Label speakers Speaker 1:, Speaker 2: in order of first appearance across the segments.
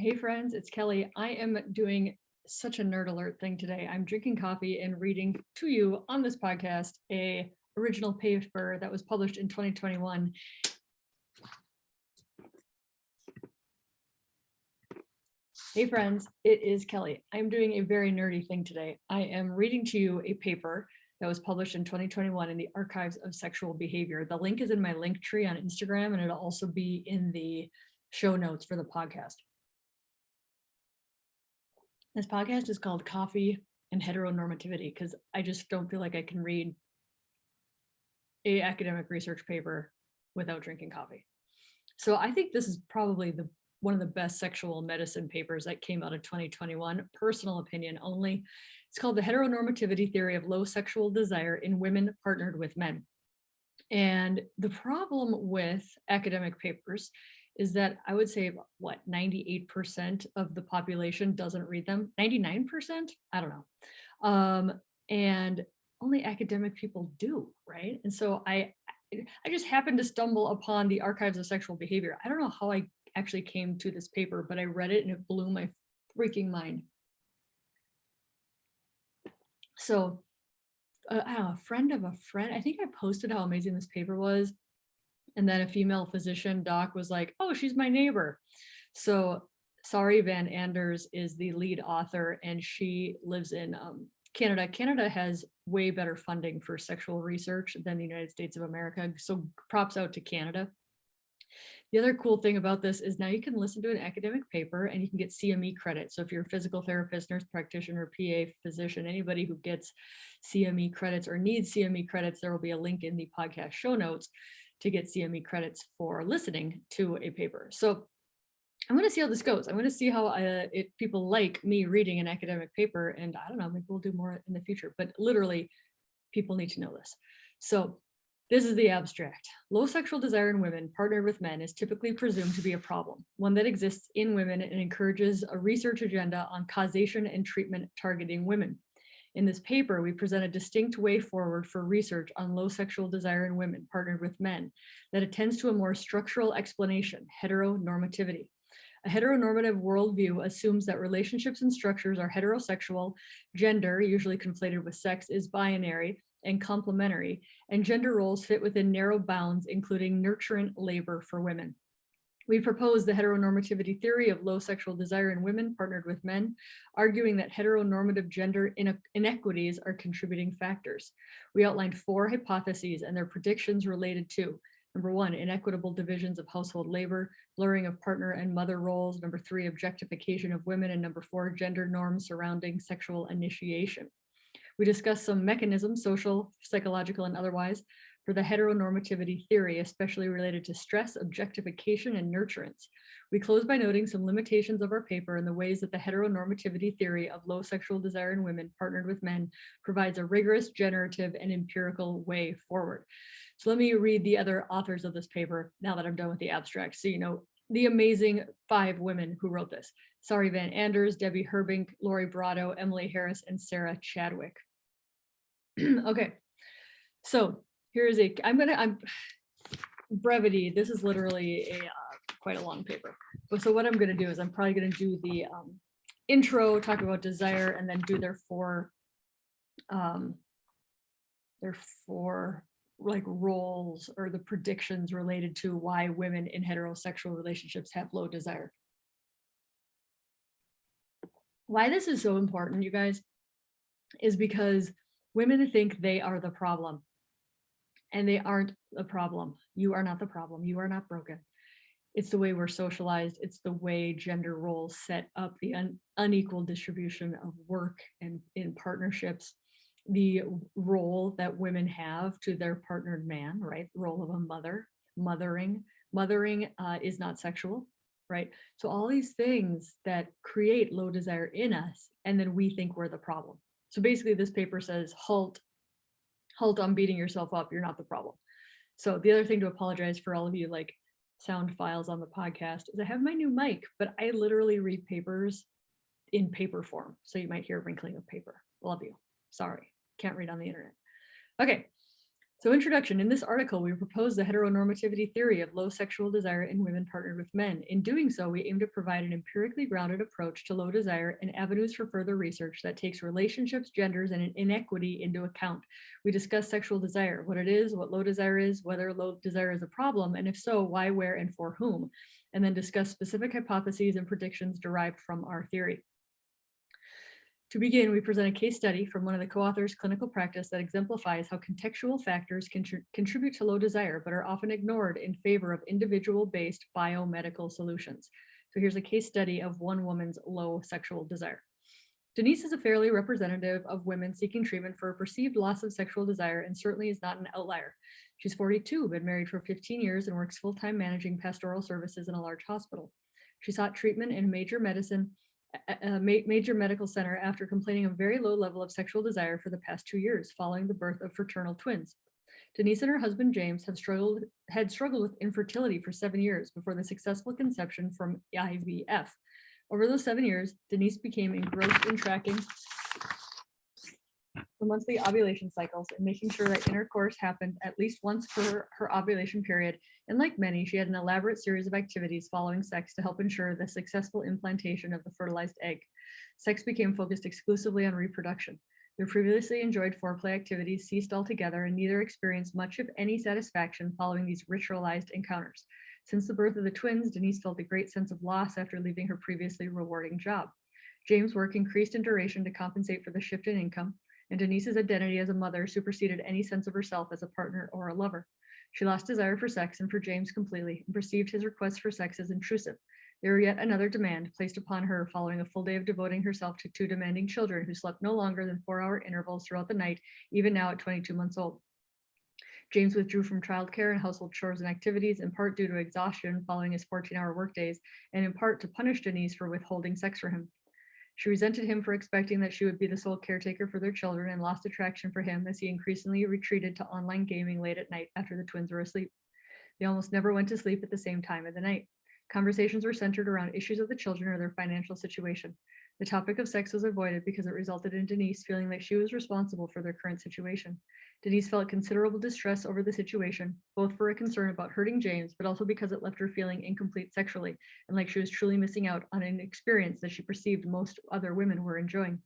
Speaker 1: Hey friends, it's Kelly. I am doing such a nerd alert thing today. I'm drinking coffee and reading to you on this podcast a original paper that was published in 2021. Hey friends, it is Kelly. I'm doing a very nerdy thing today. I am reading to you a paper that was published in 2021 in the Archives of Sexual Behavior. The link is in my link tree on Instagram, and it'll also be in the show notes for the podcast. This podcast is called Coffee and Heteronormativity because I just don't feel like I can read an academic research paper without drinking coffee. So I think this is probably one of the best sexual medicine papers that came out of 2021, personal opinion only. It's called The Heteronormativity Theory of Low Sexual Desire in Women Partnered with Men. And the problem with academic papers is that I would say, 98% of the population doesn't read them. 99%? I don't know. And only academic people do, right? And so I just happened to stumble upon the Archives of Sexual Behavior. I don't know how I actually came to this paper, but I read it and it blew my freaking mind. So a friend of a friend, I think I posted how amazing this paper was. And then a female physician doc was like, oh, she's my neighbor. So Sari van Anders is the lead author and she lives in Canada. Canada has way better funding for sexual research than the United States of America. So props out to Canada. The other cool thing about this is now you can listen to an academic paper and you can get CME credit. So if you're a physical therapist, nurse practitioner, PA, physician, anybody who gets CME credits or needs CME credits, there will be a link in the podcast show notes to get CME credits for listening to a paper. So I'm going to see how this goes. I'm going to see how people like me reading an academic paper, and I don't know, maybe we'll do more in the future, but literally people need to know this. So this is the abstract. Low sexual desire in women partnered with men is typically presumed to be a problem, one that exists in women and encourages a research agenda on causation and treatment targeting women. In this paper, we present a distinct way forward for research on low sexual desire in women partnered with men that attends to a more structural explanation, heteronormativity. A heteronormative worldview assumes that relationships and structures are heterosexual, gender, usually conflated with sex, is binary and complementary, and gender roles fit within narrow bounds, including nurturant labor for women. We propose the heteronormativity theory of low sexual desire in women partnered with men, arguing that heteronormative gender inequities are contributing factors. We outlined 4 hypotheses and their predictions related to: number 1, inequitable divisions of household labor, blurring of partner and mother roles, number 3, objectification of women, and number 4, gender norms surrounding sexual initiation. We discussed some mechanisms, social, psychological, and otherwise, for the heteronormativity theory, especially related to stress, objectification, and nurturance. We close by noting some limitations of our paper and the ways that the heteronormativity theory of low sexual desire in women partnered with men provides a rigorous, generative, and empirical way forward. So let me read the other authors of this paper now that I'm done with the abstract, so you know the amazing 5 women who wrote this: Sari van Anders, Debby, Herbenick, Brotto, Emily Harris, and Sara Chadwick. Okay, so here's brevity. This is literally quite a long paper. But so what I'm going to do is I'm probably going to do the intro, talk about desire, and then do their 4 like roles or the predictions related to why women in heterosexual relationships have low desire. Why this is so important, you guys, is because women think they are the problem. And they aren't the problem. You are not the problem. You are not broken. It's the way we're socialized. It's the way gender roles set up the unequal distribution of work and in partnerships, the role that women have to their partnered man, right? The role of a mother, mothering is not sexual, right? So all these things that create low desire in us, and then we think we're the problem. So basically this paper says, halt on beating yourself up, you're not the problem. So the other thing to apologize for all of you like sound files on the podcast is I have my new mic, but I literally read papers in paper form. So you might hear wrinkling of paper. Love you. Sorry, can't read on the internet. Okay, So introduction, in this article, we propose the heteronormativity theory of low sexual desire in women partnered with men. In doing so, we aim to provide an empirically grounded approach to low desire and avenues for further research that takes relationships, genders, and inequity into account. We discuss sexual desire, what it is, what low desire is, whether low desire is a problem, and if so, why, where, and for whom, and then discuss specific hypotheses and predictions derived from our theory. To begin, we present a case study from one of the co-authors' clinical practice that exemplifies how contextual factors contribute to low desire, but are often ignored in favor of individual-based biomedical solutions. So here's a case study of one woman's low sexual desire. Denise is a fairly representative of women seeking treatment for a perceived loss of sexual desire and certainly is not an outlier. She's 42, been married for 15 years, and works full-time managing pastoral services in a large hospital. She sought treatment in major medical center after complaining of very low level of sexual desire for the past 2 years following the birth of fraternal twins. Denise and her husband James had struggled with infertility for 7 years before the successful conception from IVF. Over those 7 years, Denise became engrossed in tracking the monthly ovulation cycles and making sure that intercourse happened at least once per her ovulation period. And like many, she had an elaborate series of activities following sex to help ensure the successful implantation of the fertilized egg. Sex became focused exclusively on reproduction. Their previously enjoyed foreplay activities ceased altogether, and neither experienced much of any satisfaction following these ritualized encounters. Since the birth of the twins, Denise felt a great sense of loss after leaving her previously rewarding job. James' work increased in duration to compensate for the shift in income, and Denise's identity as a mother superseded any sense of herself as a partner or a lover. She lost desire for sex and for James completely, and perceived his requests for sex as intrusive. They were yet another demand placed upon her following a full day of devoting herself to 2 demanding children who slept no longer than 4-hour intervals throughout the night, even now at 22 months old. James withdrew from childcare and household chores and activities, in part due to exhaustion following his 14-hour workdays, and in part to punish Denise for withholding sex for him. She resented him for expecting that she would be the sole caretaker for their children and lost attraction for him as he increasingly retreated to online gaming late at night after the twins were asleep. They almost never went to sleep at the same time of the night. Conversations were centered around issues of the children or their financial situation. The topic of sex was avoided because it resulted in Denise feeling like she was responsible for their current situation. Denise felt considerable distress over the situation, both for a concern about hurting James, but also because it left her feeling incomplete sexually and like she was truly missing out on an experience that she perceived most other women were enjoying.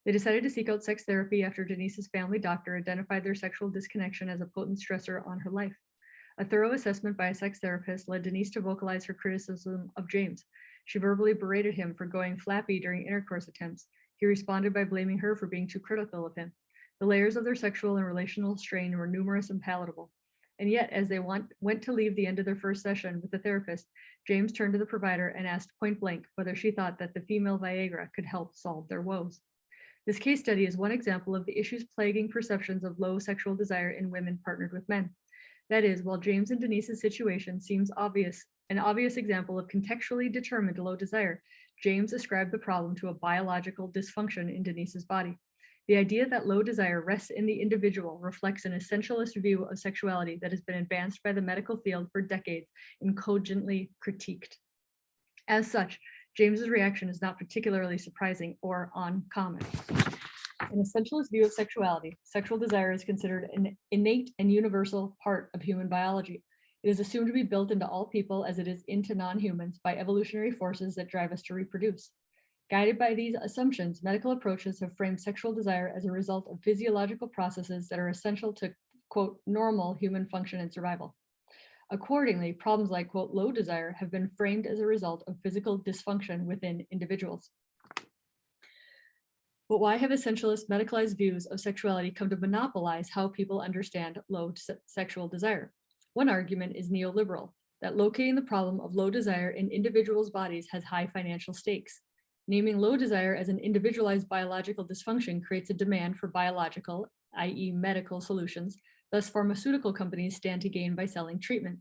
Speaker 1: They decided to seek out sex therapy after Denise's family doctor identified their sexual disconnection as a potent stressor on her life. A thorough assessment by a sex therapist led Denise to vocalize her criticism of James. She verbally berated him for going flappy during intercourse attempts. He responded by blaming her for being too critical of him. The layers of their sexual and relational strain were numerous and palatable. And yet, as they went to leave the end of their first session with the therapist, James turned to the provider and asked point blank whether she thought that the female Viagra could help solve their woes. This case study is one example of the issues plaguing perceptions of low sexual desire in women partnered with men. That is, while James and Denise's situation seems an obvious example of contextually determined low desire, James ascribed the problem to a biological dysfunction in Denise's body. The idea that low desire rests in the individual reflects an essentialist view of sexuality that has been advanced by the medical field for decades and cogently critiqued. As such, James's reaction is not particularly surprising or uncommon. An essentialist view of sexuality, sexual desire is considered an innate and universal part of human biology. It is assumed to be built into all people as it is into non-humans by evolutionary forces that drive us to reproduce. Guided by these assumptions, medical approaches have framed sexual desire as a result of physiological processes that are essential to, quote, normal human function and survival. Accordingly, problems like, quote, low desire have been framed as a result of physical dysfunction within individuals. But why have essentialist medicalized views of sexuality come to monopolize how people understand low sexual desire? One argument is neoliberal, that locating the problem of low desire in individuals' bodies has high financial stakes. Naming low desire as an individualized biological dysfunction creates a demand for biological, i.e. medical solutions, thus pharmaceutical companies stand to gain by selling treatment.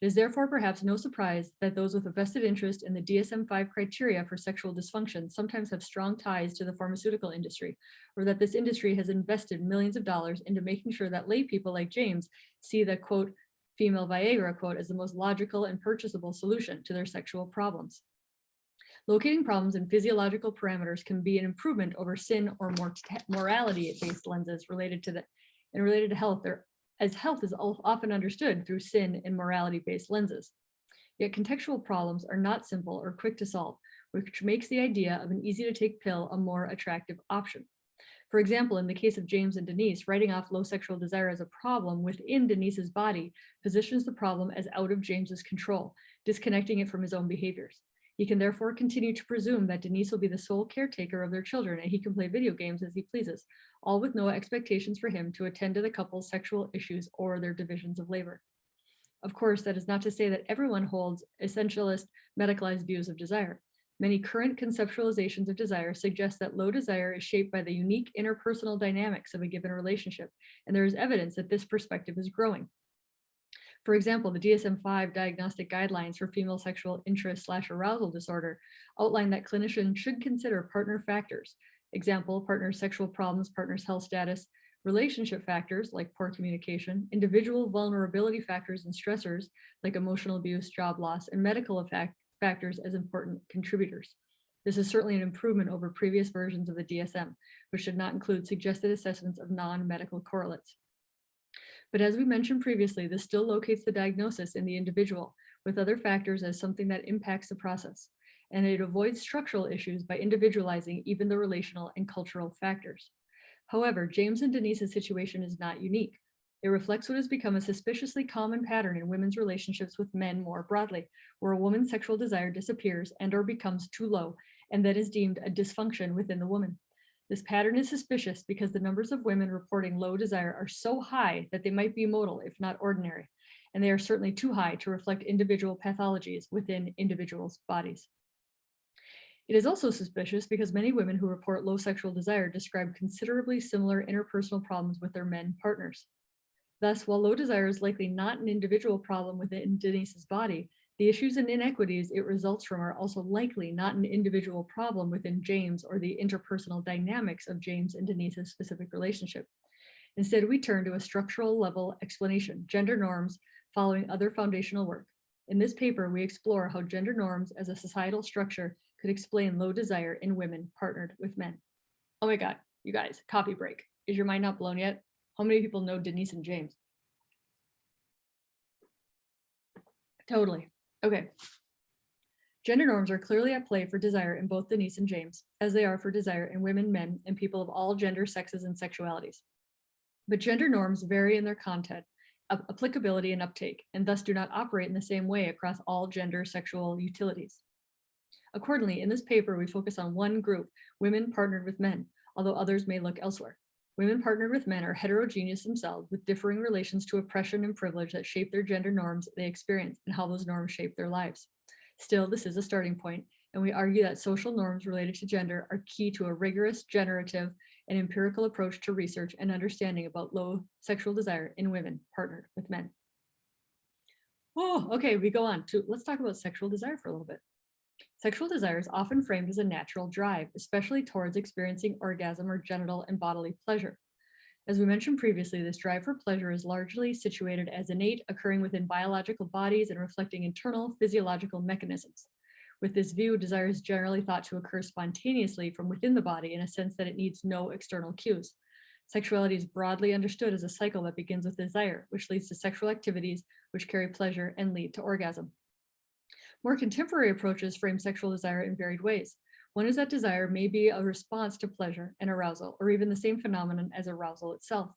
Speaker 1: It is therefore perhaps no surprise that those with a vested interest in the DSM-5 criteria for sexual dysfunction sometimes have strong ties to the pharmaceutical industry, or that this industry has invested millions of dollars into making sure that lay people like James see the, quote, female Viagra, quote, as the most logical and purchasable solution to their sexual problems. Locating problems in physiological parameters can be an improvement over sin or morality-based lenses related to health. as health is often understood through sin and morality-based lenses. Yet contextual problems are not simple or quick to solve, which makes the idea of an easy-to-take pill a more attractive option. For example, in the case of James and Denise, writing off low sexual desire as a problem within Denise's body positions the problem as out of James's control, disconnecting it from his own behaviors. He can therefore continue to presume that Denise will be the sole caretaker of their children and he can play video games as he pleases, all with no expectations for him to attend to the couple's sexual issues or their divisions of labor. Of course, that is not to say that everyone holds essentialist, medicalized views of desire. Many current conceptualizations of desire suggest that low desire is shaped by the unique interpersonal dynamics of a given relationship, and there is evidence that this perspective is growing. For example, the DSM-5 diagnostic guidelines for female sexual interest/arousal disorder outline that clinicians should consider partner factors. Example, partner's sexual problems, partner's health status, relationship factors like poor communication, individual vulnerability factors and stressors like emotional abuse, job loss, and medical factors as important contributors. This is certainly an improvement over previous versions of the DSM, which did not include suggested assessments of non-medical correlates. But as we mentioned previously, this still locates the diagnosis in the individual, with other factors as something that impacts the process, and it avoids structural issues by individualizing even the relational and cultural factors. However, James and Denise's situation is not unique. It reflects what has become a suspiciously common pattern in women's relationships with men more broadly, where a woman's sexual desire disappears and or becomes too low, and that is deemed a dysfunction within the woman. This pattern is suspicious because the numbers of women reporting low desire are so high that they might be modal, if not ordinary, and they are certainly too high to reflect individual pathologies within individuals' bodies. It is also suspicious because many women who report low sexual desire describe considerably similar interpersonal problems with their men partners. Thus, while low desire is likely not an individual problem within Denise's body, the issues and inequities it results from are also likely not an individual problem within James or the interpersonal dynamics of James and Denise's specific relationship. Instead, we turn to a structural level explanation, gender norms, following other foundational work. In this paper, we explore how gender norms as a societal structure could explain low desire in women partnered with men. Oh my God, you guys, coffee break. Is your mind not blown yet? How many people know Denise and James? Totally. Okay. Gender norms are clearly at play for desire in both Denise and James, as they are for desire in women, men, and people of all gender, sexes, and sexualities. But gender norms vary in their content, applicability, and uptake, and thus do not operate in the same way across all gender sexual utilities. Accordingly, in this paper, we focus on one group, women partnered with men, although others may look elsewhere. Women partnered with men are heterogeneous themselves with differing relations to oppression and privilege that shape their gender norms they experience and how those norms shape their lives. Still, this is a starting point, and we argue that social norms related to gender are key to a rigorous, generative, and empirical approach to research and understanding about low sexual desire in women partnered with men. Oh, okay, we go on to, let's talk about sexual desire for a little bit. Sexual desire is often framed as a natural drive, especially towards experiencing orgasm or genital and bodily pleasure. As we mentioned previously, this drive for pleasure is largely situated as innate, occurring within biological bodies and reflecting internal physiological mechanisms. With this view, desire is generally thought to occur spontaneously from within the body in a sense that it needs no external cues. Sexuality is broadly understood as a cycle that begins with desire, which leads to sexual activities which carry pleasure and lead to orgasm. More contemporary approaches frame sexual desire in varied ways. One is that desire may be a response to pleasure and arousal, or even the same phenomenon as arousal itself.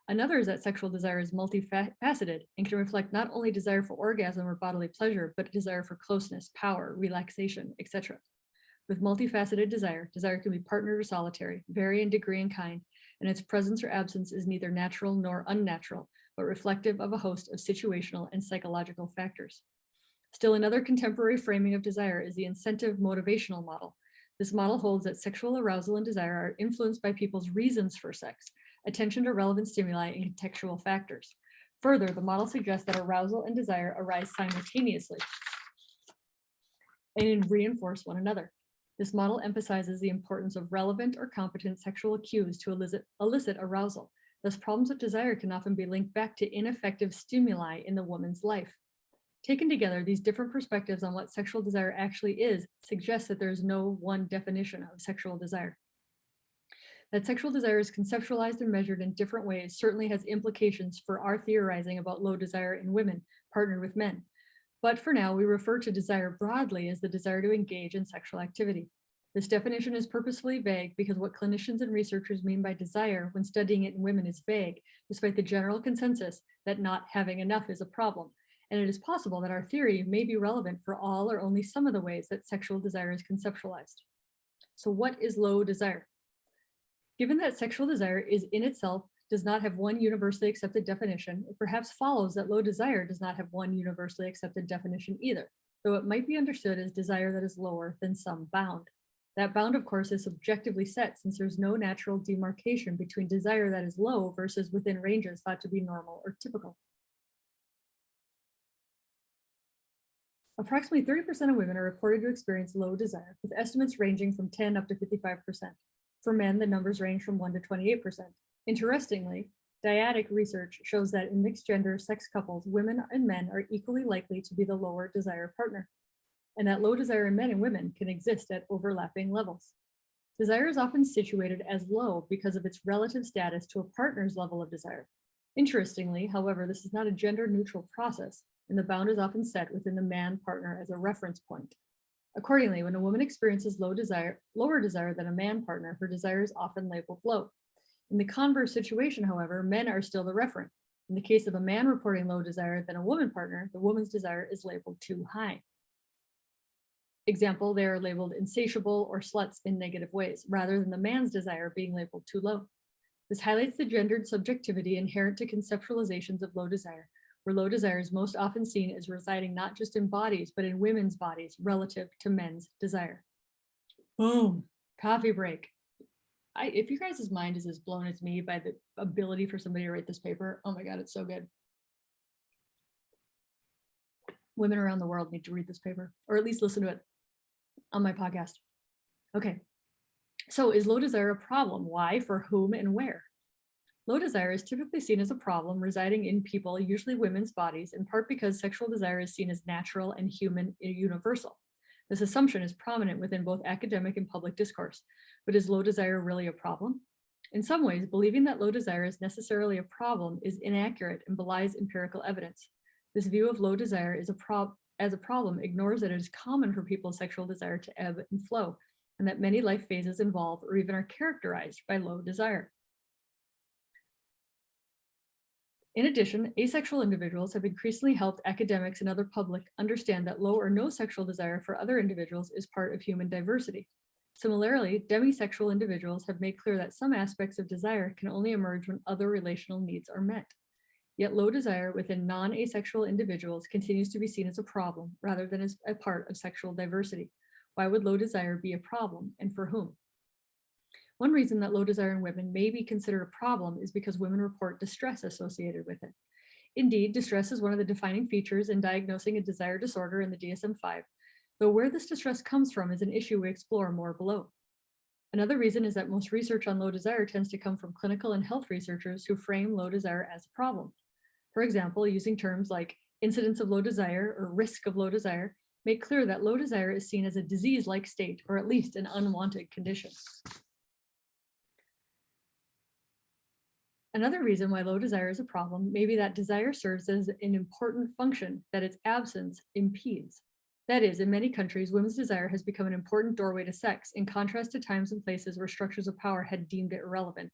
Speaker 1: Another is that sexual desire is multifaceted and can reflect not only desire for orgasm or bodily pleasure, but desire for closeness, power, relaxation, etc. With multifaceted desire, desire can be partnered or solitary, vary in degree and kind, and its presence or absence is neither natural nor unnatural, but reflective of a host of situational and psychological factors. Still, another contemporary framing of desire is the incentive motivational model. This model holds that sexual arousal and desire are influenced by people's reasons for sex, attention to relevant stimuli, and contextual factors. Further, the model suggests that arousal and desire arise simultaneously and reinforce one another. This model emphasizes the importance of relevant or competent sexual cues to elicit arousal. Thus, problems with desire can often be linked back to ineffective stimuli in the woman's life. Taken together, these different perspectives on what sexual desire actually is suggest that there is no one definition of sexual desire. That sexual desire is conceptualized and measured in different ways certainly has implications for our theorizing about low desire in women partnered with men. But for now, we refer to desire broadly as the desire to engage in sexual activity. This definition is purposefully vague because what clinicians and researchers mean by desire when studying it in women is vague, despite the general consensus that not having enough is a problem. And it is possible that our theory may be relevant for all or only some of the ways that sexual desire is conceptualized. So what is low desire? Given that sexual desire is in itself does not have one universally accepted definition, it perhaps follows that low desire does not have one universally accepted definition either, though it might be understood as desire that is lower than some bound. That bound, of course, is subjectively set since there's no natural demarcation between desire that is low versus within ranges thought to be normal or typical. Approximately 30% of women are reported to experience low desire, with estimates ranging from 10 up to 55%. For men, the numbers range from 1 to 28%. Interestingly, dyadic research shows that in mixed gender sex couples, women and men are equally likely to be the lower desire partner, and that low desire in men and women can exist at overlapping levels. Desire is often situated as low because of its relative status to a partner's level of desire. Interestingly, however, this is not a gender-neutral process, and the bound is often set within the man partner as a reference point. Accordingly, when a woman experiences lower desire than a man partner, her desire is often labeled low. In the converse situation, however, men are still the referent. In the case of a man reporting low desire than a woman partner, the woman's desire is labeled too high. Example, they are labeled insatiable or sluts in negative ways, rather than the man's desire being labeled too low. This highlights the gendered subjectivity inherent to conceptualizations of low desire, where low desire is most often seen as residing not just in bodies, but in women's bodies relative to men's desire. Boom, coffee break. If you guys' mind is as blown as me by the ability for somebody to write this paper, oh my God, it's so good. Women around the world need to read this paper, or at least listen to it on my podcast. Okay, so is low desire a problem? Why, for whom, and where? Low desire is typically seen as a problem residing in people, usually women's bodies, in part because sexual desire is seen as natural and human universal. This assumption is prominent within both academic and public discourse, but is low desire really a problem? In some ways, believing that low desire is necessarily a problem is inaccurate and belies empirical evidence. This view of low desire as a problem ignores that it is common for people's sexual desire to ebb and flow, and that many life phases involve or even are characterized by low desire. In addition, asexual individuals have increasingly helped academics and other public understand that low or no sexual desire for other individuals is part of human diversity. Similarly, demisexual individuals have made clear that some aspects of desire can only emerge when other relational needs are met. Yet low desire within non-asexual individuals continues to be seen as a problem rather than as a part of sexual diversity. Why would low desire be a problem, and for whom? One reason that low desire in women may be considered a problem is because women report distress associated with it. Indeed, distress is one of the defining features in diagnosing a desire disorder in the DSM-5, though where this distress comes from is an issue we explore more below. Another reason is that most research on low desire tends to come from clinical and health researchers who frame low desire as a problem. For example, using terms like incidence of low desire or risk of low desire make clear that low desire is seen as a disease-like state, or at least an unwanted condition. Another reason why low desire is a problem may be that desire serves as an important function that its absence impedes. That is, in many countries, women's desire has become an important doorway to sex, in contrast to times and places where structures of power had deemed it irrelevant.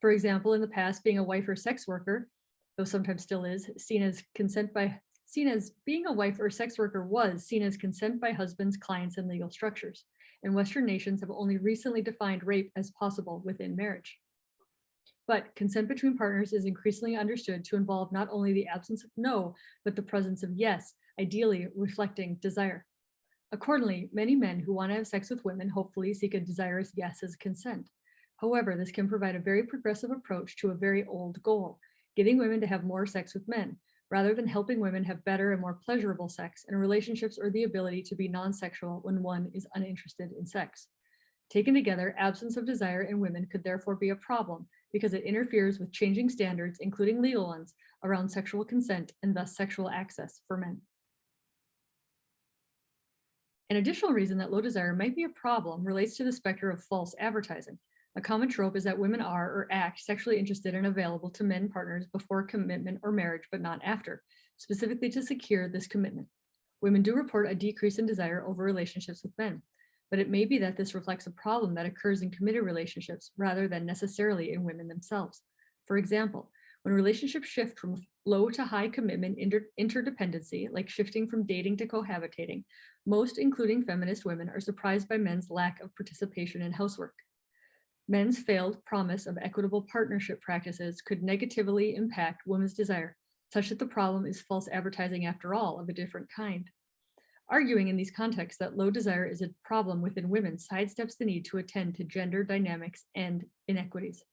Speaker 1: For example, in the past, being a wife or sex worker, though sometimes still is, seen as being a wife or sex worker was seen as consent by husbands, clients, and legal structures. And Western nations have only recently defined rape as possible within marriage. But consent between partners is increasingly understood to involve not only the absence of no, but the presence of yes, ideally reflecting desire. Accordingly, many men who want to have sex with women hopefully seek a desirous yes as consent. However, this can provide a very progressive approach to a very old goal, getting women to have more sex with men, rather than helping women have better and more pleasurable sex and relationships or the ability to be non-sexual when one is uninterested in sex. Taken together, absence of desire in women could therefore be a problem because it interferes with changing standards, including legal ones, around sexual consent and thus sexual access for men. An additional reason that low desire might be a problem relates to the specter of false advertising. A common trope is that women are or act sexually interested and available to men partners before commitment or marriage, but not after, specifically to secure this commitment. Women do report a decrease in desire over relationships with men, but it may be that this reflects a problem that occurs in committed relationships rather than necessarily in women themselves. For example, when relationships shift from low to high commitment interdependency, like shifting from dating to cohabitating, most, including feminist women, are surprised by men's lack of participation in housework. Men's failed promise of equitable partnership practices could negatively impact women's desire, such that the problem is false advertising after all of a different kind. Arguing in these contexts that low desire is a problem within women sidesteps the need to attend to gender dynamics and inequities.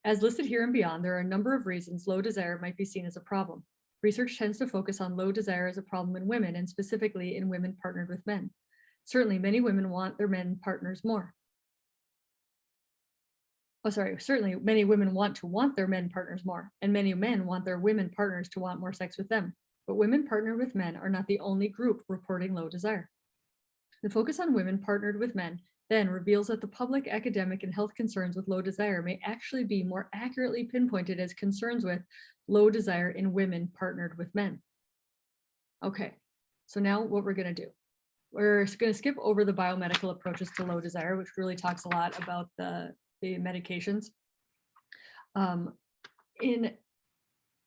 Speaker 1: As listed here and beyond, there are a number of reasons low desire might be seen as a problem. Research tends to focus on low desire as a problem in women, and specifically in women partnered with men. Certainly, many women want their men partners more. Certainly many women want their men partners more, and many men want their women partners to want more sex with them. But women partnered with men are not the only group reporting low desire. The focus on women partnered with men then reveals that the public, academic, and health concerns with low desire may actually be more accurately pinpointed as concerns with low desire in women partnered with men. Okay, so now what we're going to do. We're going to skip over the biomedical approaches to low desire, which really talks a lot about the medications.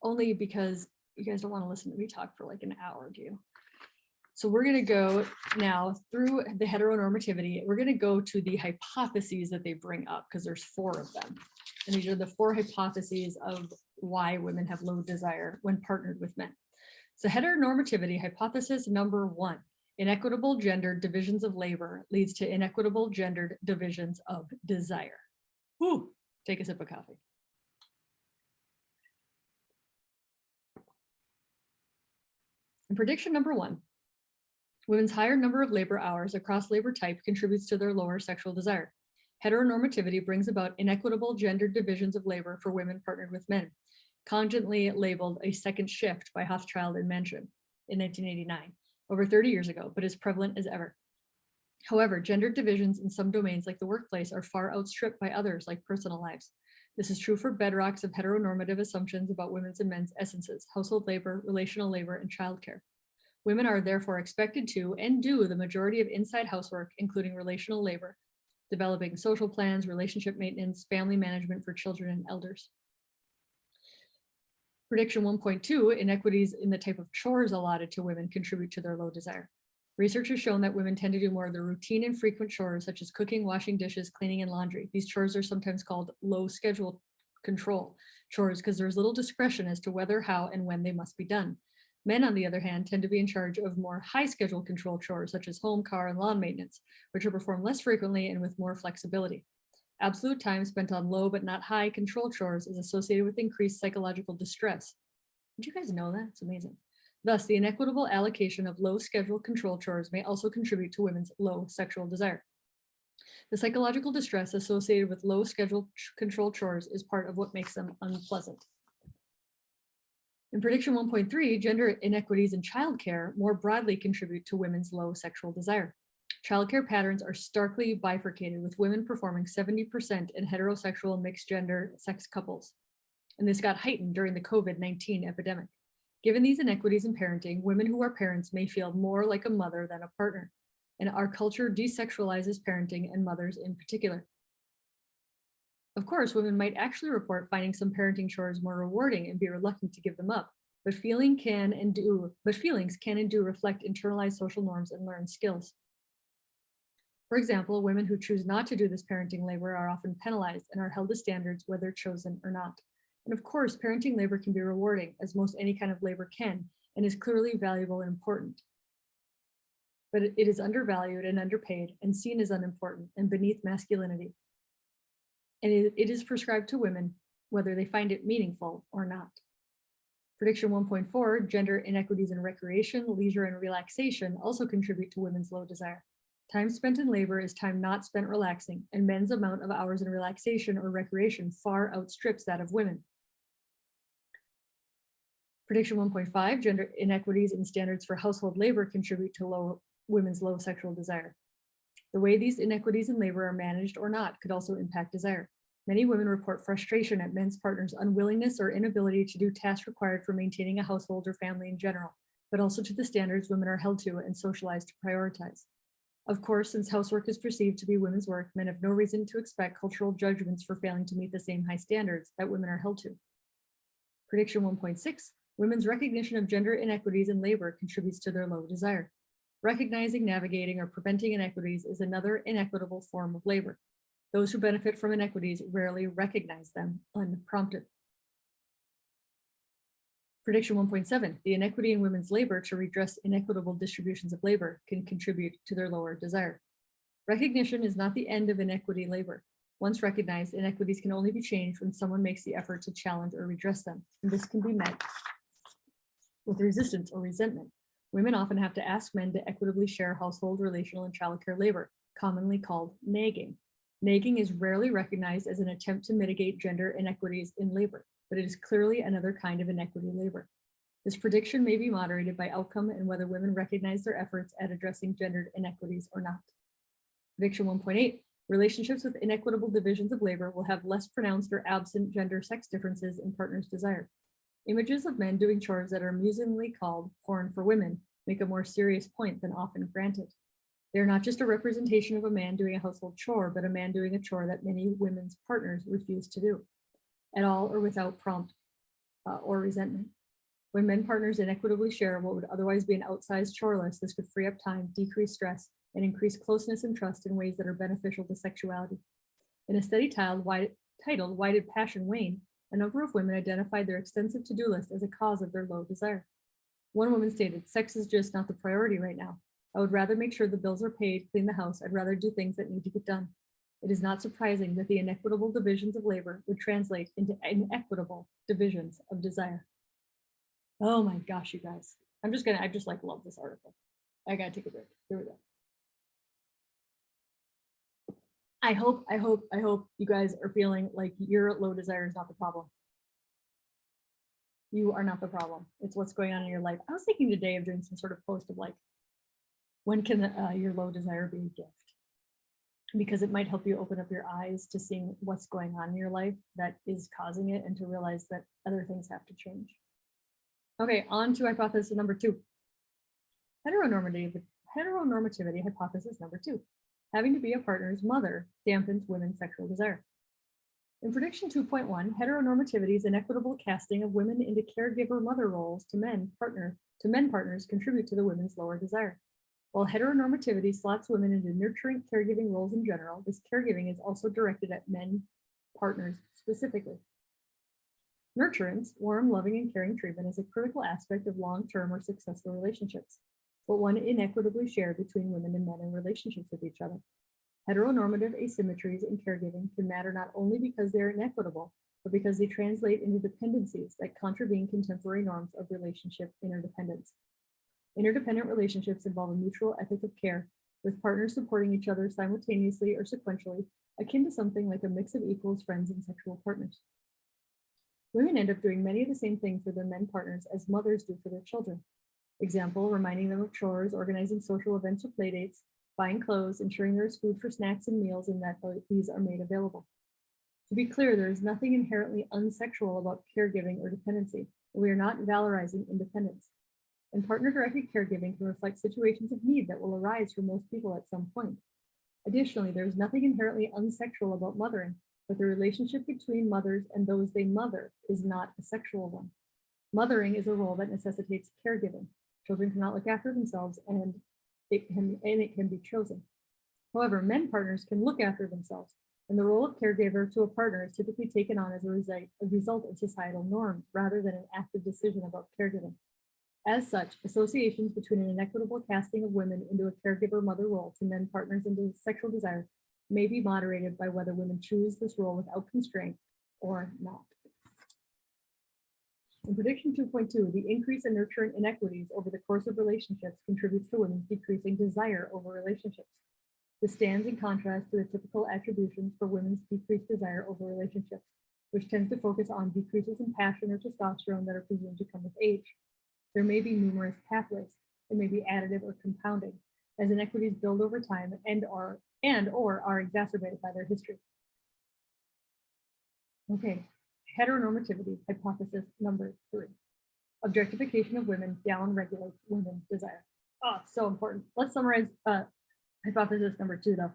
Speaker 1: Only because you guys don't want to listen to me talk for like an hour, do you? So we're going to go now through the heteronormativity. We're going to go to the hypotheses that they bring up, because there's 4 of them. And these are the 4 hypotheses of why women have low desire when partnered with men. So heteronormativity hypothesis number 1, inequitable gendered divisions of labor leads to inequitable gendered divisions of desire. Whew, take a sip of coffee. And prediction number 1, women's higher number of labor hours across labor type contributes to their lower sexual desire. Heteronormativity brings about inequitable gendered divisions of labor for women partnered with men, cogently labeled a second shift by Hochschild and Mention in 1989, over 30 years ago, but is prevalent as ever. However, gendered divisions in some domains like the workplace are far outstripped by others like personal lives. This is true for bedrocks of heteronormative assumptions about women's and men's essences, household labor, relational labor, and childcare. Women are therefore expected to and do the majority of inside housework, including relational labor, developing social plans, relationship maintenance, family management for children and elders. Prediction 1.2, inequities in the type of chores allotted to women contribute to their low desire. Research has shown that women tend to do more of the routine and frequent chores, such as cooking, washing dishes, cleaning, and laundry. These chores are sometimes called low schedule control chores because there's little discretion as to whether, how, and when they must be done. Men, on the other hand, tend to be in charge of more high schedule control chores, such as home, car, and lawn maintenance, which are performed less frequently and with more flexibility. Absolute time spent on low but not high control chores is associated with increased psychological distress. Did you guys know that? It's amazing. Thus, the inequitable allocation of low schedule control chores may also contribute to women's low sexual desire. The psychological distress associated with low schedule control chores is part of what makes them unpleasant. In prediction 1.3, gender inequities in childcare more broadly contribute to women's low sexual desire. Childcare patterns are starkly bifurcated, with women performing 70% in heterosexual mixed gender sex couples. And this got heightened during the COVID-19 epidemic. Given these inequities in parenting, women who are parents may feel more like a mother than a partner, and our culture desexualizes parenting and mothers in particular. Of course, women might actually report finding some parenting chores more rewarding and be reluctant to give them up, but feelings can and do reflect internalized social norms and learned skills. For example, women who choose not to do this parenting labor are often penalized and are held to standards whether chosen or not. And of course, parenting labor can be rewarding, as most any kind of labor can, and is clearly valuable and important. But it is undervalued and underpaid and seen as unimportant and beneath masculinity. And it is prescribed to women whether they find it meaningful or not. Prediction 1.4, gender inequities in recreation, leisure, and relaxation also contribute to women's low desire. Time spent in labor is time not spent relaxing, and men's amount of hours in relaxation or recreation far outstrips that of women. Prediction 1.5, gender inequities in standards for household labor contribute to women's low sexual desire. The way these inequities in labor are managed or not could also impact desire. Many women report frustration at men's partners' unwillingness or inability to do tasks required for maintaining a household or family in general, but also to the standards women are held to and socialized to prioritize. Of course, since housework is perceived to be women's work, men have no reason to expect cultural judgments for failing to meet the same high standards that women are held to. Prediction 1.6, women's recognition of gender inequities in labor contributes to their low desire. Recognizing, navigating, or preventing inequities is another inequitable form of labor. Those who benefit from inequities rarely recognize them unprompted. Prediction 1.7, the inequity in women's labor to redress inequitable distributions of labor can contribute to their lower desire. Recognition is not the end of inequity labor. Once recognized, inequities can only be changed when someone makes the effort to challenge or redress them, and this can be met with resistance or resentment. Women often have to ask men to equitably share household, relational, and childcare labor, commonly called nagging. Nagging is rarely recognized as an attempt to mitigate gender inequities in labor, but it is clearly another kind of inequity labor. This prediction may be moderated by outcome and whether women recognize their efforts at addressing gendered inequities or not. Prediction 1.8, relationships with inequitable divisions of labor will have less pronounced or absent gender-sex differences in partners' desire. Images of men doing chores that are amusingly called porn for women make a more serious point than often granted. They're not just a representation of a man doing a household chore, but a man doing a chore that many women's partners refuse to do, at all or without prompt or resentment. When men partners inequitably share what would otherwise be an outsized chore list, this could free up time, decrease stress, and increase closeness and trust in ways that are beneficial to sexuality. In a study titled Why Did Passion Wane?, a number of women identified their extensive to-do list as a cause of their low desire. One woman stated, "Sex is just not the priority right now. I would rather make sure the bills are paid, clean the house. I'd rather do things that need to get done." It is not surprising that the inequitable divisions of labor would translate into inequitable divisions of desire. Oh my gosh, you guys. I just love this article. I gotta take a break. Here we go. I hope you guys are feeling like your low desire is not the problem. You are not the problem. It's what's going on in your life. I was thinking today of doing some sort of post of like, when can your low desire be a gift? Because it might help you open up your eyes to seeing what's going on in your life that is causing it and to realize that other things have to change. Okay, on to hypothesis number 2. Heteronormativity hypothesis number 2. Having to be a partner's mother dampens women's sexual desire. In prediction 2.1, heteronormativity's inequitable casting of women into caregiver mother roles to men partners contribute to the women's lower desire. While heteronormativity slots women into nurturing caregiving roles in general, this caregiving is also directed at men partners specifically. Nurturance, warm, loving, and caring treatment is a critical aspect of long-term or successful relationships, but one inequitably shared between women and men in relationships with each other. Heteronormative asymmetries in caregiving can matter not only because they are inequitable, but because they translate into dependencies that contravene contemporary norms of relationship interdependence. Interdependent relationships involve a mutual ethic of care, with partners supporting each other simultaneously or sequentially, akin to something like a mix of equals, friends, and sexual partners. Women end up doing many of the same things for their men partners as mothers do for their children. Example, reminding them of chores, organizing social events or playdates, buying clothes, ensuring there is food for snacks and meals, and that these are made available. To be clear, there is nothing inherently unsexual about caregiving or dependency, and we are not valorizing independence. And partner-directed caregiving can reflect situations of need that will arise for most people at some point. Additionally, there is nothing inherently unsexual about mothering, but the relationship between mothers and those they mother is not a sexual one. Mothering is a role that necessitates caregiving. Children cannot look after themselves, and it can be chosen. However, men partners can look after themselves, and the role of caregiver to a partner is typically taken on as a result of societal norms rather than an active decision about caregiving. As such, associations between an inequitable casting of women into a caregiver mother role to men partners into sexual desire may be moderated by whether women choose this role without constraint or not. In prediction 2.2, the increase in nurturing inequities over the course of relationships contributes to women's decreasing desire over relationships. This stands in contrast to the typical attributions for women's decreased desire over relationships, which tends to focus on decreases in passion or testosterone that are presumed to come with age. There may be numerous pathways. It may be additive or compounding. as inequities build over time and or are exacerbated by their history. Okay, heteronormativity hypothesis number 3. Objectification of women down-regulates women's desire. Oh, so important. Let's summarize hypothesis number 2 though.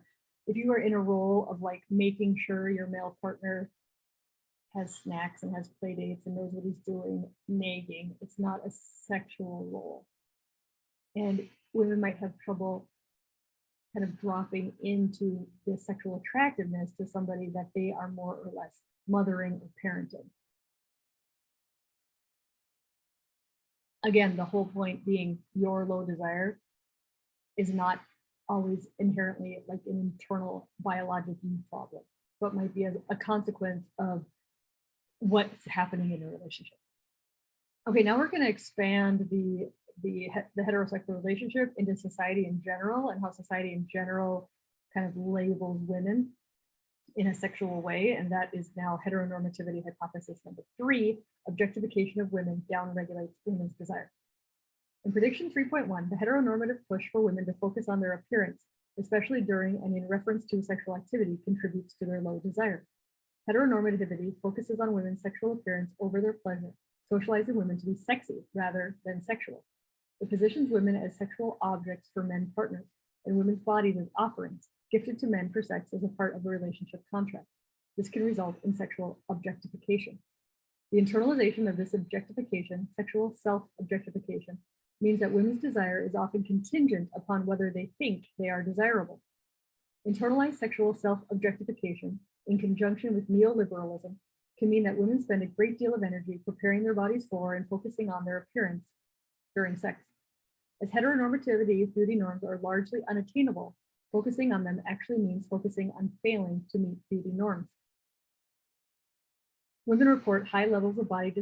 Speaker 1: If you are in a role of like making sure your male partner has snacks and has play dates and knows what he's doing, nagging, it's not a sexual role. And women might have trouble kind of dropping into the sexual attractiveness to somebody that they are more or less mothering or parenting. Again, the whole point being your low desire is not always inherently like an internal biologic problem, but might be as a consequence of what's happening in a relationship. Okay, now we're going to expand the heterosexual relationship into society in general and how society in general kind of labels women in a sexual way. And that is now heteronormativity hypothesis number 3, objectification of women downregulates women's desire. In prediction 3.1, the heteronormative push for women to focus on their appearance, especially during and in reference to sexual activity, contributes to their low desire. Heteronormativity focuses on women's sexual appearance over their pleasure, socializing women to be sexy rather than sexual. It positions women as sexual objects for men partners, and women's bodies as offerings, gifted to men for sex as a part of a relationship contract. This can result in sexual objectification. The internalization of this objectification, sexual self-objectification, means that women's desire is often contingent upon whether they think they are desirable. Internalized sexual self-objectification, in conjunction with neoliberalism, can mean that women spend a great deal of energy preparing their bodies for and focusing on their appearance during sex. As heteronormativity beauty norms are largely unattainable, focusing on them actually means focusing on failing to meet beauty norms. Women report high levels of body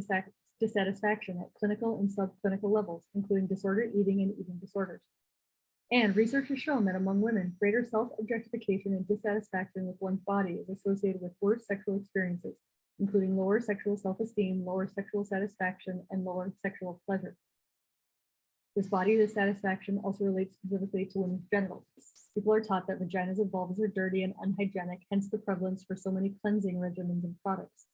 Speaker 1: dissatisfaction at clinical and subclinical levels, including disordered eating and eating disorders. And research has shown that among women, greater self-objectification and dissatisfaction with one's body is associated with worse sexual experiences, including lower sexual self-esteem, lower sexual satisfaction, and lower sexual pleasure. This body dissatisfaction also relates specifically to women's genitals. People are taught that vaginas and vulvas are dirty and unhygienic, hence the prevalence for so many cleansing regimens and products.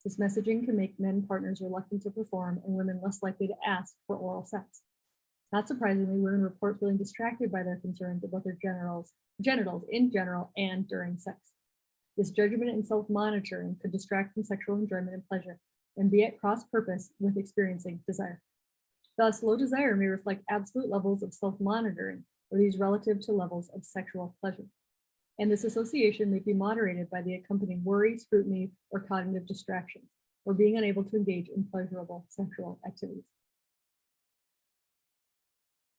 Speaker 1: This messaging can make men partners reluctant to perform and women less likely to ask for oral sex. Not surprisingly, women report feeling distracted by their concerns about their genitals in general and during sex. This judgment and self-monitoring could distract from sexual enjoyment and pleasure and be at cross purpose with experiencing desire. Thus, low desire may reflect absolute levels of self-monitoring, or these relative to levels of sexual pleasure. And this association may be moderated by the accompanying worry, scrutiny, or cognitive distractions, or being unable to engage in pleasurable sexual activities.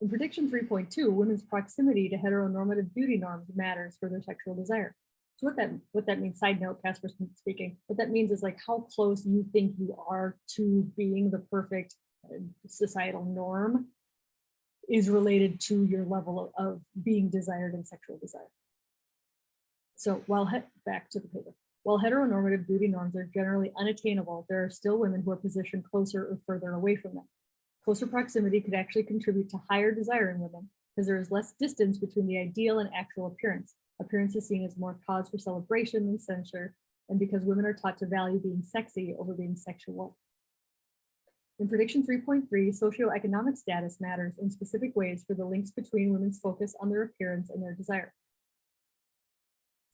Speaker 1: In prediction 3.2, women's proximity to heteronormative beauty norms matters for their sexual desire. So what that means, side note, Casper speaking, what that means is like how close you think you are to being the perfect societal norm is related to your level of being desired in sexual desire. So back to the paper. While heteronormative beauty norms are generally unattainable, there are still women who are positioned closer or further away from them. Closer proximity could actually contribute to higher desire in women because there is less distance between the ideal and actual appearance. Appearance is seen as more cause for celebration than censure, and because women are taught to value being sexy over being sexual. In prediction 3.3, socioeconomic status matters in specific ways for the links between women's focus on their appearance and their desire.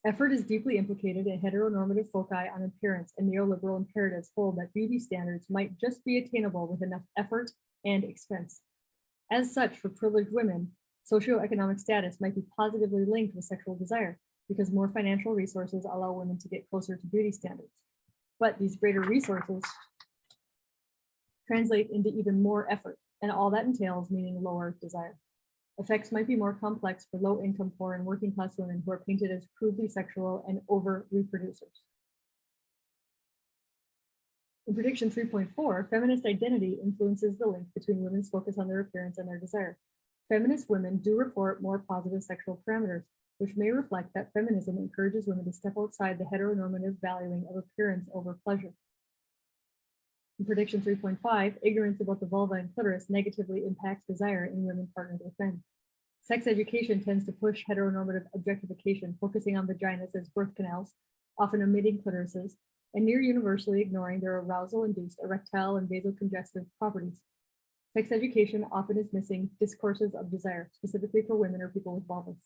Speaker 1: Effort is deeply implicated in heteronormative foci on appearance, and neoliberal imperatives hold that beauty standards might just be attainable with enough effort and expense. As such, for privileged women, socioeconomic status might be positively linked with sexual desire because more financial resources allow women to get closer to beauty standards. But these greater resources translate into even more effort, and all that entails meaning lower desire. Effects might be more complex for low-income, poor, and working-class women who are painted as crudely sexual and over-reproducers. In prediction 3.4, feminist identity influences the link between women's focus on their appearance and their desire. Feminist women do report more positive sexual parameters, which may reflect that feminism encourages women to step outside the heteronormative valuing of appearance over pleasure. In prediction 3.5, ignorance about the vulva and clitoris negatively impacts desire in women partnered with men. Sex education tends to push heteronormative objectification, focusing on vaginas as birth canals, often omitting clitorises, and near universally ignoring their arousal-induced erectile and vasocongestive properties. Sex education often is missing discourses of desire, specifically for women or people with vulvas.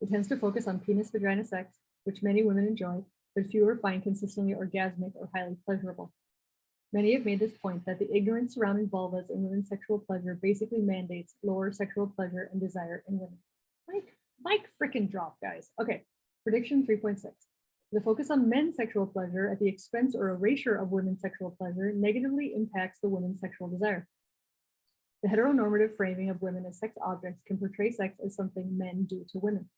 Speaker 1: It tends to focus on penis-vagina sex, which many women enjoy, but fewer find consistently orgasmic or highly pleasurable. Many have made this point that the ignorance surrounding vulvas and women's sexual pleasure basically mandates lower sexual pleasure and desire in women. Mic frickin' drop, guys. Okay, prediction 3.6. The focus on men's sexual pleasure at the expense or erasure of women's sexual pleasure negatively impacts the women's sexual desire. The heteronormative framing of women as sex objects can portray sex as something men do to women.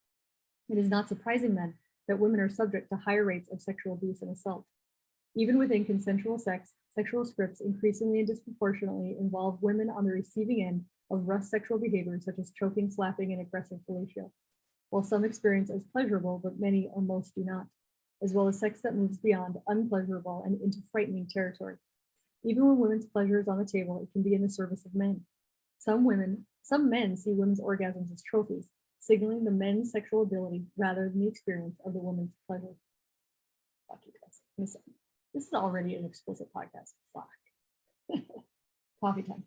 Speaker 1: It is not surprising then that women are subject to higher rates of sexual abuse and assault. Even within consensual sex, sexual scripts increasingly and disproportionately involve women on the receiving end of rough sexual behaviors such as choking, slapping, and aggressive fellatio, while some experience as pleasurable, but many or most do not, as well as sex that moves beyond unpleasurable and into frightening territory. Even when women's pleasure is on the table, it can be in the service of men. Some men see women's orgasms as trophies, signaling the men's sexual ability rather than the experience of the woman's pleasure. Fuck you guys. This is already an explicit podcast. Fuck. Coffee time.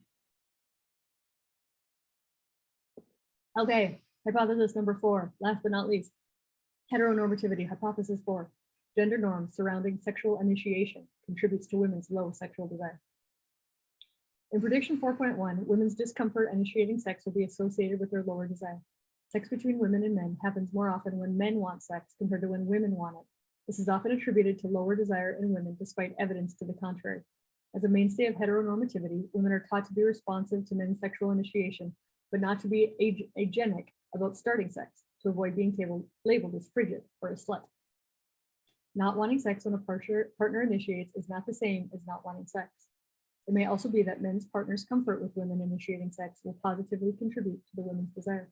Speaker 1: Okay, hypothesis number 4, last but not least. Heteronormativity, hypothesis 4. Gender norms surrounding sexual initiation contributes to women's low sexual desire. In prediction 4.1, women's discomfort initiating sex will be associated with their lower desire. Sex between women and men happens more often when men want sex compared to when women want it. This is often attributed to lower desire in women despite evidence to the contrary. As a mainstay of heteronormativity, women are taught to be responsive to men's sexual initiation, but not to be agenic about starting sex, to avoid being labeled as frigid or a slut. Not wanting sex when a partner initiates is not the same as not wanting sex. It may also be that men's partners' comfort with women initiating sex will positively contribute to the women's desire.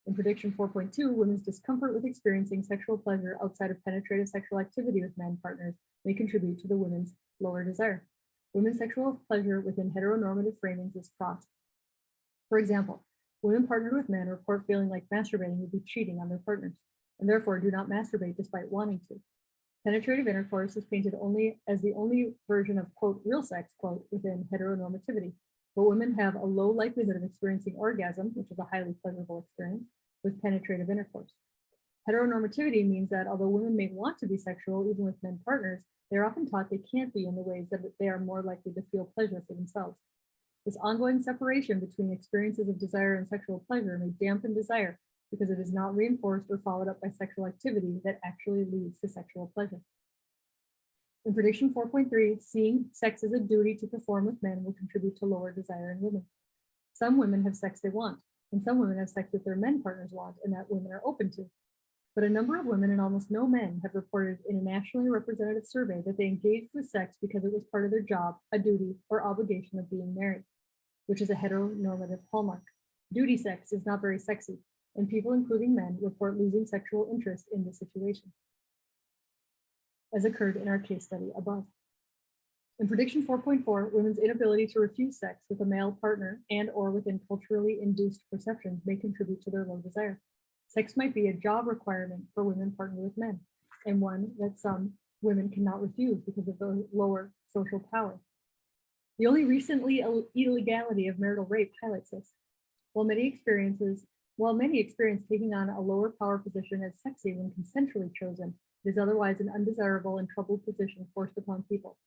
Speaker 1: In prediction 4.2, women's discomfort with experiencing sexual pleasure outside of penetrative sexual activity with men partners may contribute to the women's lower desire. Women's sexual pleasure within heteronormative framings is fraught. For example, women partnered with men report feeling like masturbating would be cheating on their partners, and therefore do not masturbate despite wanting to. Penetrative intercourse is painted only as the only version of, quote, real sex, quote, within heteronormativity. But women have a low likelihood of experiencing orgasm, which is a highly pleasurable experience, with penetrative intercourse. Heteronormativity means that although women may want to be sexual even with men partners, they are often taught they can't be in the ways that they are more likely to feel pleasure for themselves. This ongoing separation between experiences of desire and sexual pleasure may dampen desire because it is not reinforced or followed up by sexual activity that actually leads to sexual pleasure. In prediction 4.3, seeing sex as a duty to perform with men will contribute to lower desire in women. Some women have sex they want, and some women have sex that their men partners want and that women are open to. But a number of women and almost no men have reported in a nationally representative survey that they engaged with sex because it was part of their job, a duty, or obligation of being married, which is a heteronormative hallmark. Duty sex is not very sexy, and people, including men, report losing sexual interest in the situation, as occurred in our case study above. In prediction 4.4, women's inability to refuse sex with a male partner and or within culturally induced perceptions may contribute to their low desire. Sex might be a job requirement for women partnered with men, and one that some women cannot refuse because of the lower social power. The only recently illegality of marital rape highlights this. While many experience taking on a lower power position as sexy when consensually chosen, it is otherwise an undesirable and troubled position forced upon people.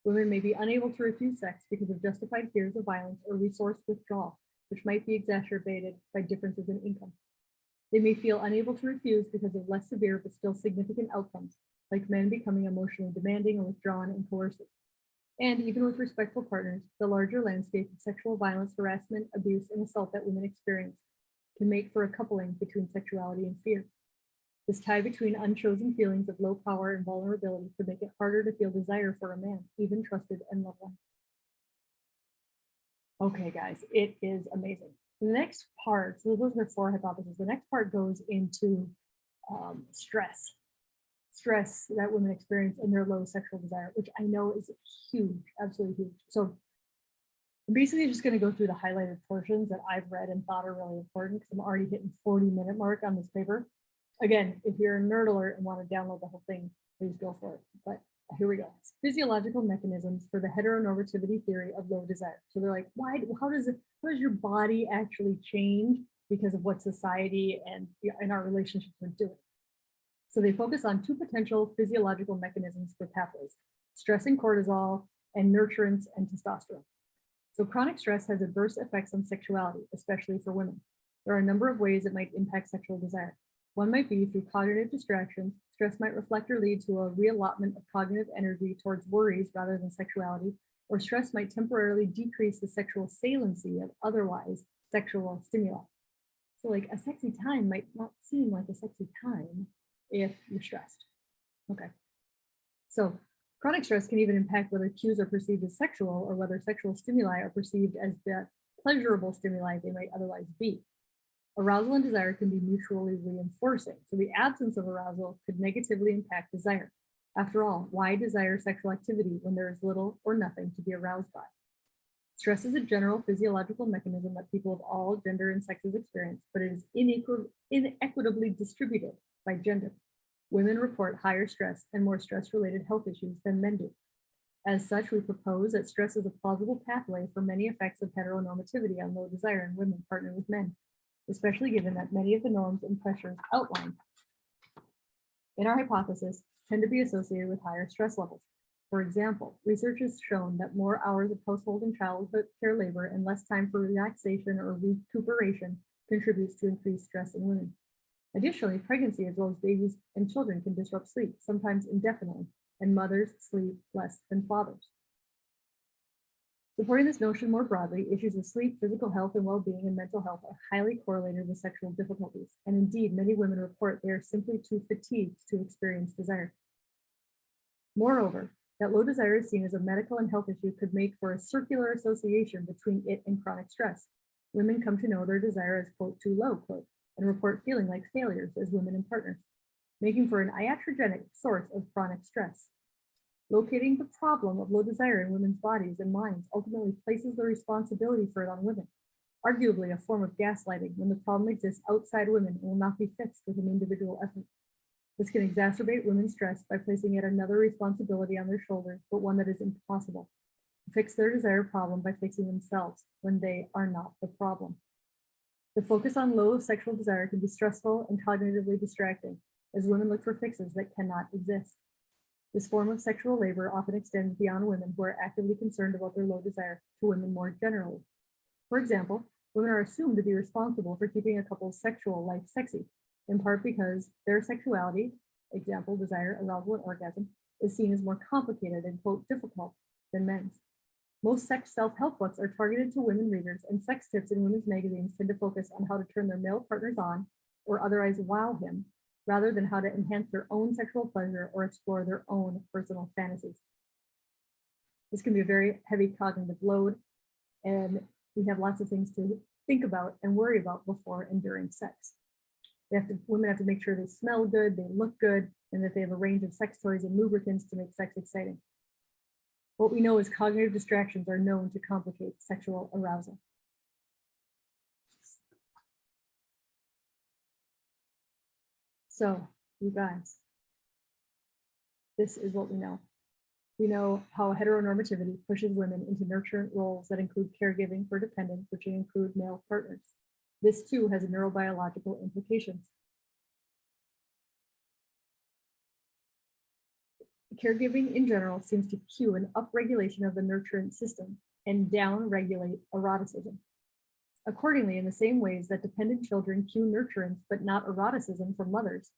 Speaker 1: Women may be unable to refuse sex because of justified fears of violence or resource withdrawal, which might be exacerbated by differences in income. They may feel unable to refuse because of less severe but still significant outcomes, like men becoming emotionally demanding or withdrawn and coercive. And even with respectful partners, the larger landscape of sexual violence, harassment, abuse, and assault that women experience can make for a coupling between sexuality and fear. This tie between unchosen feelings of low power and vulnerability could make it harder to feel desire for a man, even trusted and loved one. Okay, guys, it is amazing. The next part, so those are 4 hypotheses. The next part goes into stress that women experience in their low sexual desire, which I know is huge, absolutely huge. So I'm basically just going to go through the highlighted portions that I've read and thought are really important because I'm already hitting 40-minute mark on this paper. Again, if you're a nerd alert and want to download the whole thing, please go for it. But here we go. Physiological mechanisms for the heteronormativity theory of low desire. So they're like, how does your body actually change because of what society and our relationships are doing? So they focus on two potential physiological mechanisms for pathways: stress and cortisol, and nurturance and testosterone. So chronic stress has adverse effects on sexuality, especially for women. There are a number of ways it might impact sexual desire. One might be through cognitive distractions. Stress might reflect or lead to a reallotment of cognitive energy towards worries rather than sexuality, or stress might temporarily decrease the sexual saliency of otherwise sexual stimuli. So like a sexy time might not seem like a sexy time if you're stressed. Okay. So chronic stress can even impact whether cues are perceived as sexual or whether sexual stimuli are perceived as the pleasurable stimuli they might otherwise be. Arousal and desire can be mutually reinforcing. So the absence of arousal could negatively impact desire. After all, why desire sexual activity when there is little or nothing to be aroused by? Stress is a general physiological mechanism that people of all gender and sexes experience, but it is inequitably distributed by gender. Women report higher stress and more stress-related health issues than men do. As such, we propose that stress is a plausible pathway for many effects of heteronormativity on low desire in women partnered with men, especially given that many of the norms and pressures outlined in our hypothesis tend to be associated with higher stress levels. For example, research has shown that more hours of household and childhood care labor and less time for relaxation or recuperation contributes to increased stress in women. Additionally, pregnancy as well as babies and children can disrupt sleep, sometimes indefinitely, and mothers sleep less than fathers. Supporting this notion more broadly, issues of sleep, physical health, and well-being and mental health are highly correlated with sexual difficulties, and indeed, many women report they are simply too fatigued to experience desire. Moreover, that low desire is seen as a medical and health issue could make for a circular association between it and chronic stress. Women come to know their desire as, quote, too low, quote, and report feeling like failures as women and partners, making for an iatrogenic source of chronic stress. Locating the problem of low desire in women's bodies and minds ultimately places the responsibility for it on women, arguably a form of gaslighting when the problem exists outside women and will not be fixed with an individual effort. This can exacerbate women's stress by placing yet another responsibility on their shoulders, but one that is impossible: to fix their desire problem by fixing themselves when they are not the problem. The focus on low sexual desire can be stressful and cognitively distracting, as women look for fixes that cannot exist. This form of sexual labor often extends beyond women who are actively concerned about their low desire to women more generally. For example, women are assumed to be responsible for keeping a couple's sexual life sexy, in part because their sexuality, example, desire, arousal, and orgasm, is seen as more complicated and, quote, difficult than men's. Most sex self-help books are targeted to women readers, and sex tips in women's magazines tend to focus on how to turn their male partners on or otherwise wow him, rather than how to enhance their own sexual pleasure or explore their own personal fantasies. This can be a very heavy cognitive load, and we have lots of things to think about and worry about before and during sex. Women have to make sure they smell good, they look good, and that they have a range of sex toys and lubricants to make sex exciting. What we know is cognitive distractions are known to complicate sexual arousal. So, you guys, this is what we know. We know how heteronormativity pushes women into nurturant roles that include caregiving for dependents, which include male partners. This too has neurobiological implications. Caregiving in general seems to cue an upregulation of the nurturant system and downregulate eroticism. Accordingly, in the same ways that dependent children cue nurturance but not eroticism from mothers,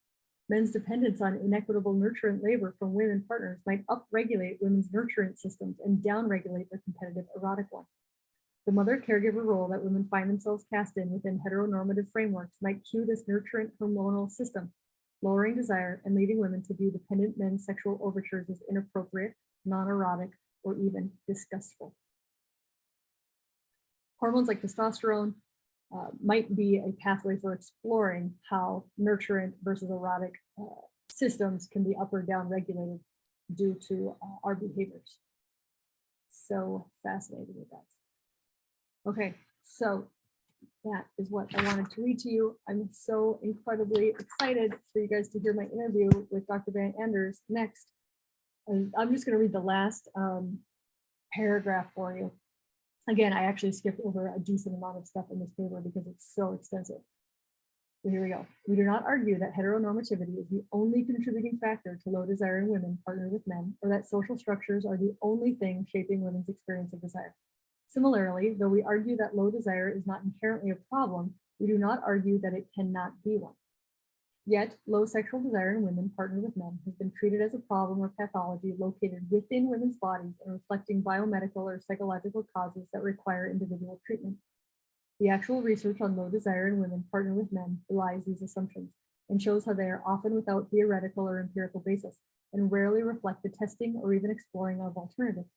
Speaker 1: men's dependence on inequitable nurturant labor from women partners might upregulate women's nurturant systems and downregulate their competitive erotic one. The mother caregiver role that women find themselves cast in within heteronormative frameworks might cue this nurturant hormonal system, lowering desire and leading women to view dependent men's sexual overtures as inappropriate, non-erotic, or even disgustful. Hormones like testosterone might be a pathway for exploring how nurturant versus erotic systems can be up or down regulated due to our behaviors. So fascinating with that. Okay, so that is what I wanted to read to you. I'm so incredibly excited for you guys to hear my interview with Dr. Van Anders next. And I'm just going to read the last paragraph for you. Again, I actually skipped over a decent amount of stuff in this paper because it's so extensive. So here we go. We do not argue that heteronormativity is the only contributing factor to low desire in women partnered with men, or that social structures are the only thing shaping women's experience of desire. Similarly, though we argue that low desire is not inherently a problem, we do not argue that it cannot be one. Yet, low sexual desire in women partnered with men has been treated as a problem or pathology located within women's bodies and reflecting biomedical or psychological causes that require individual treatment. The actual research on low desire in women partnered with men belies these assumptions and shows how they are often without theoretical or empirical basis and rarely reflect the testing or even exploring of alternatives.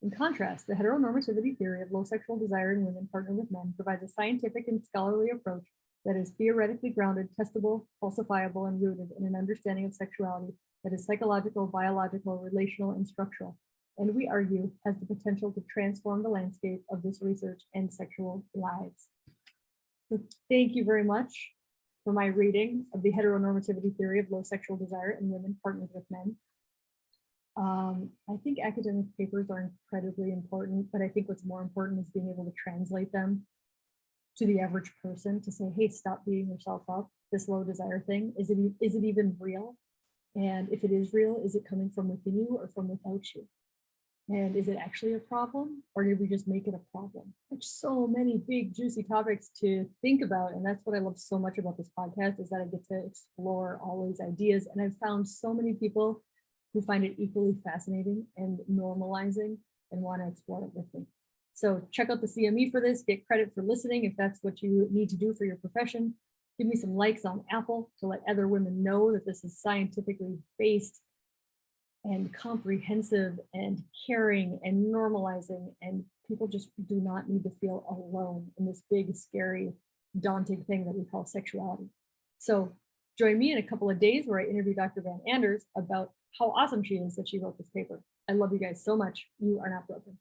Speaker 1: In contrast, the heteronormativity theory of low sexual desire in women partnered with men provides a scientific and scholarly approach that is theoretically grounded, testable, falsifiable, and rooted in an understanding of sexuality that is psychological, biological, relational, and structural, and we argue has the potential to transform the landscape of this research and sexual lives. So thank you very much for my reading of the heteronormativity theory of low sexual desire in women partnered with men. I think academic papers are incredibly important, but I think what's more important is being able to translate them to the average person to say, hey, stop beating yourself up. This low desire thing, is it even real? And if it is real, is it coming from within you or from without you? And is it actually a problem, or did we just make it a problem? There's so many big, juicy topics to think about. And that's what I love so much about this podcast, is that I get to explore all these ideas. And I've found so many people who find it equally fascinating and normalizing and want to explore it with me. So check out the CME for this, get credit for listening if that's what you need to do for your profession. Give me some likes on Apple to let other women know that this is scientifically based and comprehensive and caring and normalizing, and people just do not need to feel alone in this big, scary, daunting thing that we call sexuality. So join me in a couple of days where I interview Dr. Van Anders about how awesome she is that she wrote this paper. I love you guys so much. You are not broken.